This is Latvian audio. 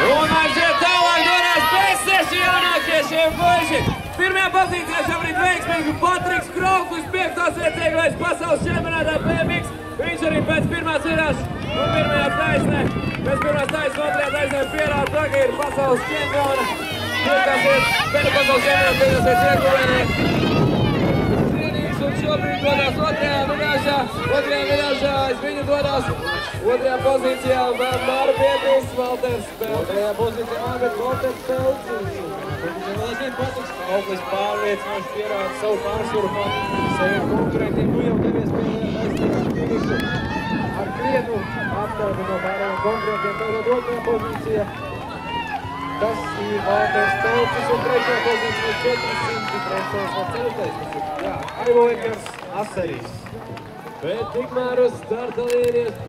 Un aiziet tālāk dodas pēc 6 jaunākie šiem goži. Pirmajā pozīcijā šobrīd veiksmīgi Patriks Krauklis, 5. vietīgais pasaules čempionātā BMX. Viņš arī pēc pirmās virās un pirmajā taisnē, pēc pirmās taisnē, otrajā taisnē pierāda to, ka ir pasaules čempiona. Piekāsies, pēdējā pasaules čempionā piekāsies ieguvēji. Ziedīgs un šobrīd dodas otrajā virāžā, aiz viņu dodas otrajā pozīcijā Māra Pietils, Valters Pelcis. Otrajā pozīcijā Māra Valters Pelcis. Vēl aizvien Patriks Krauklis pārliecinoši pierāda savu pārsvaru pār saviem konkurentiem. Nu jau devies pēdējā taisnības finišu ar krietnu apkārti no pārējiem konkurentiem. Tātad otrajā pozīcijā tas ir Valters Pelcis un trešajā pozīcijā 403. vai 4. Jā, Aivo Ekers Aserijs. Bet tikmēr uz starta līnijas